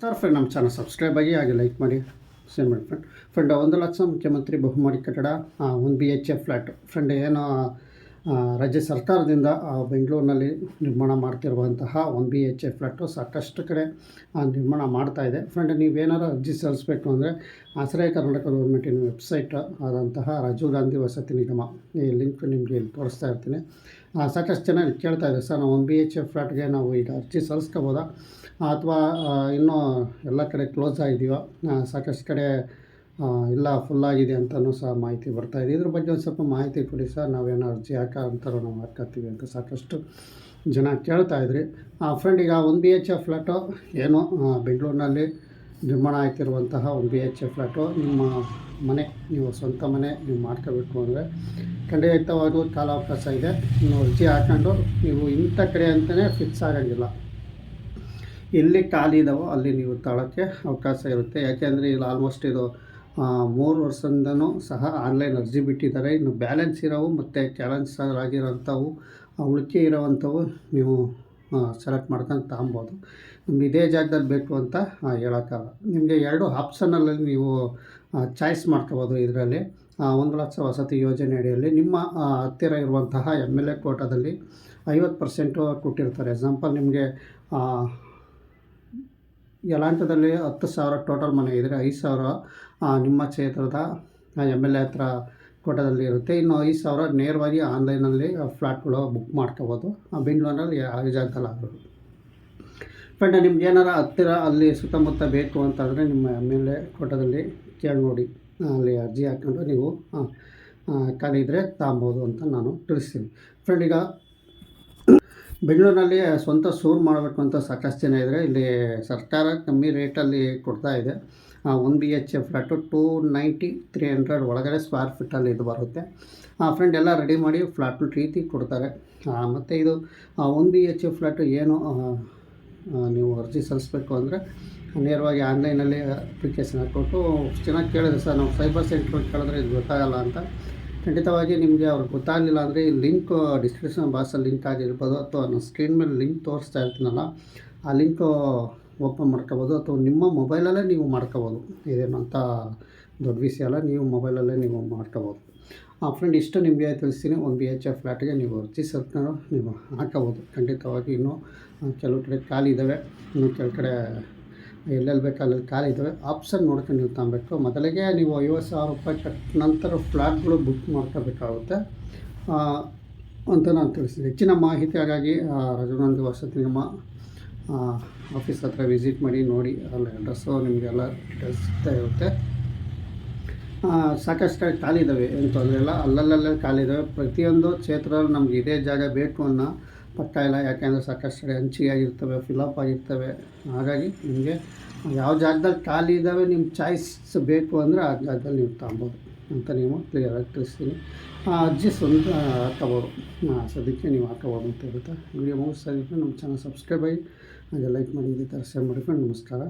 ನಮಸ್ಕಾರ ಫ್ರೆಂಡ್, ನಮ್ಮ channel subscribe ಆಗಿ ಹಾಗೆ ಲೈಕ್ ಮಾಡಿ ಶೇರ್ ಮಾಡಿ ಫ್ರೆಂಡ್ 1 ಲಕ್ಷ ಮುಖ್ಯಮಂತ್ರಿ ಬಹುಮಹಡಿ ಕಟ್ಟಡ 1 BHK ಫ್ಲ್ಯಾಟ್ ಫ್ರೆಂಡ್ ಏನು ರಾಜ್ಯ ಸರ್ಕಾರದಿಂದ ಬೆಂಗಳೂರಿನಲ್ಲಿ ನಿರ್ಮಾಣ ಮಾಡ್ತಿರುವಂತಹ 1 BHK ಫ್ಲ್ಯಾಟು ಸಾಕಷ್ಟು ಕಡೆ ನಿರ್ಮಾಣ ಮಾಡ್ತಾ ಇದೆ ಫ್ರೆಂಡ್. ನೀವೇನಾರು ಅರ್ಜಿ ಸಲ್ಲಿಸಬೇಕು ಅಂದರೆ ಆಶ್ರಯ ಕರ್ನಾಟಕ ಗೌರ್ಮೆಂಟಿನ ವೆಬ್ಸೈಟ್ ಆದಂತಹ ರಾಜೀವ್ ಗಾಂಧಿ ವಸತಿ ನಿಗಮ ಈ ಲಿಂಕ್ ನಿಮಗೆ ಇಲ್ಲಿ ತೋರಿಸ್ತಾ ಇರ್ತೀನಿ. ಸಾಕಷ್ಟು ಜನ ಕೇಳ್ತಾ ಇದೆ, ಸರ್ ನಾವು 1 BHK ಫ್ಲ್ಯಾಟ್ಗೆ ನಾವು ಈಗ ಅರ್ಜಿ ಸಲ್ಲಿಸ್ಕೋಬೋದಾ ಅಥವಾ ಇನ್ನೂ ಎಲ್ಲ ಕಡೆ ಕ್ಲೋಸ್ ಆಗಿದೆಯೋ, ಸಾಕಷ್ಟು ಕಡೆ ಇಲ್ಲ ಫುಲ್ಲಾಗಿದೆ ಅಂತಲೂ ಸಹ ಮಾಹಿತಿ ಬರ್ತಾಯಿದೆ. ಇದ್ರ ಬಗ್ಗೆ ಒಂದು ಸ್ವಲ್ಪ ಮಾಹಿತಿ ಕೊಡಿ ಸರ್, ನಾವೇನೋ ಅರ್ಜಿ ಅಂತಾರೋ ನಾವು ಹಾಕ್ತೀವಿ ಅಂತ ಸಾಕಷ್ಟು ಜನ ಕೇಳ್ತಾಯಿದ್ರಿ ಫ್ರೆಂಡ್. ಈಗ 1 BHK ಫ್ಲ್ಯಾಟು ಏನು ಬೆಂಗಳೂರಿನಲ್ಲಿ ನಿರ್ಮಾಣ ಆಗ್ತಿರುವಂತಹ 1 BHK ಫ್ಲ್ಯಾಟು ನಿಮ್ಮ ಮನೆ, ನೀವು ಸ್ವಂತ ಮನೆ ನೀವು ಮಾಡ್ಕೋಬೇಕು ಅಂದರೆ ಖಂಡಿತವಾಗೂ ಕಾಲಾವಕಾಶ ಇದೆ. ನೀವು ಅರ್ಜಿ ಹಾಕ್ಕೊಂಡು ನೀವು ಇಂಥ ಕಡೆ ಅಂತಲೇ ಫಿಕ್ಸ್ ಆಗೋಂಗಿಲ್ಲ, ಎಲ್ಲಿ ಖಾಲಿ ಇದ್ದಾವೋ ಅಲ್ಲಿ ನೀವು ತಾಳೋಕ್ಕೆ ಅವಕಾಶ ಇರುತ್ತೆ. ಯಾಕೆಂದರೆ ಇಲ್ಲಿ ಆಲ್ಮೋಸ್ಟ್ ಇದು 3 ವರ್ಷದಿಂದನೂ ಸಹ ಆನ್ಲೈನ್ ಅರ್ಜಿ ಬಿಟ್ಟಿದ್ದಾರೆ. ಇನ್ನು ಬ್ಯಾಲೆನ್ಸ್ ಇರೋವು ಮತ್ತು ಕ್ಯಾನ್ಸಲ್ ಆಗಿರೋಂಥವು ಉಳಿಕೆ ಇರೋವಂಥವು ನೀವು ಸೆಲೆಕ್ಟ್ ಮಾಡ್ಕೊಂಡು ತಗೊಬೋದು. ನಿಮ್ಗೆ ಇದೇ ಜಾಗದಲ್ಲಿ ಬೇಕು ಅಂತ ಹೇಳೋಕ್ಕಾಗಲ್ಲ. ನಿಮಗೆ 2 ಆಪ್ಷನಲ್ಲಿ ನೀವು ಚಾಯ್ಸ್ ಮಾಡ್ಕೋಬೋದು. ಇದರಲ್ಲಿ 1 ಲಕ್ಷ ವಸತಿ ಯೋಜನೆ ಅಡಿಯಲ್ಲಿ ನಿಮ್ಮ ಹತ್ತಿರ ಇರುವಂತಹ MLA ಕೋಟಾದಲ್ಲಿ 50% ಕೊಟ್ಟಿರ್ತಾರೆ. ಎಕ್ಸಾಂಪಲ್ ನಿಮಗೆ ಯಲಹಂಕದಲ್ಲಿ 10,000 ಟೋಟಲ್ ಮನೆ ಇದ್ದರೆ 5,000 ನಿಮ್ಮ ಕ್ಷೇತ್ರದ MLA ಹತ್ರ ಕೋಟಾದಲ್ಲಿ ಇರುತ್ತೆ. ಇನ್ನು 5,000 ನೇರವಾಗಿ ಆನ್ಲೈನಲ್ಲಿ ಫ್ಲ್ಯಾಟ್ಗಳು ಬುಕ್ ಮಾಡ್ಕೋಬೋದು. ಬೆಂಗಳೂರಲ್ಲಿ ಯಾವ ಜಾಗದಲ್ಲಿ ಆಗ್ಬೋದು ಫ್ರೆಂಡ್. ನಿಮ್ಗೆ ಏನಾರು ಹತ್ತಿರ ಅಲ್ಲಿ ಸುತ್ತಮುತ್ತ ಬೇಕು ಅಂತಂದರೆ ನಿಮ್ಮ MLA ಕೋಟಾದಲ್ಲಿ ಕೇಳಿ ನೋಡಿ, ಅಲ್ಲಿ ಅರ್ಜಿ ಹಾಕ್ಕೊಂಡು ನೀವು ಖಾಲಿ ಇದ್ದರೆ ತಗೊಬೋದು ಅಂತ ನಾನು ತಿಳಿಸ್ತೀನಿ ಫ್ರೆಂಡ್. ಈಗ ಬೆಂಗಳೂರಿನಲ್ಲಿ ಸ್ವಂತ ಸೂರು ಮಾಡಬೇಕು ಅಂತ ಸಾಕಷ್ಟು ಜನ ಇದ್ದರೆ ಇಲ್ಲಿ ಸರ್ಕಾರ ಕಮ್ಮಿ ರೇಟಲ್ಲಿ ಕೊಡ್ತಾ ಇದೆ. 1 BHK ಫ್ಲ್ಯಾಟು 290-300 ಒಳಗಡೆ ಸ್ಕ್ವೇರ್ ಫೀಟಲ್ಲಿ ಇದು ಬರುತ್ತೆ ಫ್ರೆಂಡ್. ಎಲ್ಲ ರೆಡಿ ಮಾಡಿ ಫ್ಲ್ಯಾಟ್ ರೀತಿ ಕೊಡ್ತಾರೆ. ಮತ್ತು ಇದು 1 BHK ಫ್ಲ್ಯಾಟು ಏನು ನೀವು ಅರ್ಜಿ ಸಲ್ಲಿಸಬೇಕು ಅಂದರೆ ನೇರವಾಗಿ ಆನ್ಲೈನಲ್ಲಿ ಅಪ್ಲಿಕೇಶನ್ ಹಾಕ್ಬಿಟ್ಟು ಚೆನ್ನಾಗಿ ಕೇಳಿದೆ, ಸರ್ ನಾವು ಸೈಬರ್ ಸೆಂಟ್ರಲ್ಲಿ ಕೇಳಿದ್ರೆ ಇದು ಗೊತ್ತಾಗಲ್ಲ ಅಂತ. ಖಂಡಿತವಾಗಿ ನಿಮಗೆ ಅವ್ರಿಗೆ ಗೊತ್ತಾಗಲಿಲ್ಲ ಅಂದರೆ ಈ ಲಿಂಕ್ ಡಿಸ್ಕ್ರಿಪ್ಷನ್ ಬಾಕ್ಸಲ್ಲಿ ಲಿಂಕ್ ಆಗಿರ್ಬೋದು, ಅಥವಾ ನಾನು ಸ್ಕ್ರೀನ್ ಮೇಲೆ ಲಿಂಕ್ ತೋರಿಸ್ತಾ ಇರ್ತೀನಲ್ಲ ಆ ಲಿಂಕು ಓಪನ್ ಮಾಡ್ಕೋಬೋದು, ಅಥವಾ ನಿಮ್ಮ ಮೊಬೈಲಲ್ಲೇ ನೀವು ಮಾಡ್ಕೋಬೋದು. ಇದೇನಂತ ದೊಡ್ಡ ವಿಷಯ ಅಲ್ಲ, ನೀವು ಮೊಬೈಲಲ್ಲೇ ನೀವು ಮಾಡ್ಕೋಬೋದು ಫ್ರೆಂಡ್. ಇಷ್ಟು ನಿಮಗೆ ತಿಳಿಸ್ತೀನಿ. 1 BHK ಫ್ಲ್ಯಾಟ್ಗೆ ನೀವು ಅರ್ಜಿ ಸಲ್ಲಿಸ್ಕೊಂಡು ನೀವು ಹಾಕೋಬೋದು. ಖಂಡಿತವಾಗಿ ಇನ್ನೂ ಕೆಲವು ಕಡೆ ಖಾಲಿ ಇದ್ದಾವೆ, ಇನ್ನೂ ಕೆಲವು ಕಡೆ ಎಲ್ಲೆಲ್ಲಿ ಬೇಕು ಅಲ್ಲೆಲ್ಲಿ ಖಾಲಿ ಇದ್ದಾವೆ. ಆಪ್ಷನ್ ನೋಡ್ಕೊಂಡು ನೀವು ತಗೊಬೇಕು. ಮೊದಲಿಗೆ ನೀವು 50,000 ರೂಪಾಯಿ ಕಟ್ಟ ನಂತರ ಫ್ಲ್ಯಾಟ್ಗಳು ಬುಕ್ ಮಾಡ್ಕೋಬೇಕಾಗುತ್ತೆ ಅಂತ ನಾನು ತಿಳಿಸ್ತೀನಿ. ಹೆಚ್ಚಿನ ಮಾಹಿತಿ ಹಾಗಾಗಿ ರಾಜೀವ್ ಗಾಂಧಿ ವಸತಿ ನಿಗಮ ಆಫೀಸ್ ಹತ್ರ ವಿಸಿಟ್ ಮಾಡಿ ನೋಡಿ, ಅಲ್ಲಿ ಅಡ್ರೆಸ್ಸು ನಿಮಗೆಲ್ಲ ಡೀಟೇಲ್ಸ್ ಸಿಗ್ತಾ ಇರುತ್ತೆ. ಸಾಕಷ್ಟು ಖಾಲಿ ಇದ್ದಾವೆ, ಏನು ತೊಂದರೆ ಇಲ್ಲ, ಅಲ್ಲಲ್ಲೇ ಖಾಲಿ ಇದ್ದಾವೆ. ಪ್ರತಿಯೊಂದು ಕ್ಷೇತ್ರದಲ್ಲಿ ನಮ್ಗೆ ಇದೇ ಜಾಗ ಬೇಕು ಅನ್ನೋ ಪಕ್ಕ ಇಲ್ಲ. ಯಾಕೆಂದರೆ ಸಾಕಷ್ಟು ಕಡೆ ಹಂಚಿಗೆ ಆಗಿರ್ತವೆ, ಫಿಲಪ್ ಆಗಿರ್ತವೆ. ಹಾಗಾಗಿ ನಿಮಗೆ ಯಾವ ಜಾಗದಲ್ಲಿ ಖಾಲಿ ಇದ್ದಾವೆ ನಿಮ್ಮ ಚಾಯ್ಸ್ ಬೇಕು ಅಂದರೆ ಆ ಜಾಗದಲ್ಲಿ ನೀವು ತಗೊಬೋದು ಅಂತ ನೀವು ಕ್ಲಿಯರಾಗಿ ತಿಳಿಸ್ತೀನಿ. ಅರ್ಜಿ ಸ್ವಂತ ಹಾಕೋಬೋದು, ಸದ್ಯಕ್ಕೆ ನೀವು ಹಾಕೋಬೋದು ಅಂತ ಇರುತ್ತೆ. ವಿಡಿಯೋ ಮುಗಿಸ್ತಾ ನಮ್ಮ ಚಾನಲ್ ಸಬ್ಸ್ಕ್ರೈಬ್ ಆಗಿ ಹಾಗೆ ಲೈಕ್ ಮಾಡಿ, ಇದೇ ಥರ ಶೇರ್ ಮಾಡಿ ಫ್ರೆಂಡ್. ನಮಸ್ಕಾರ.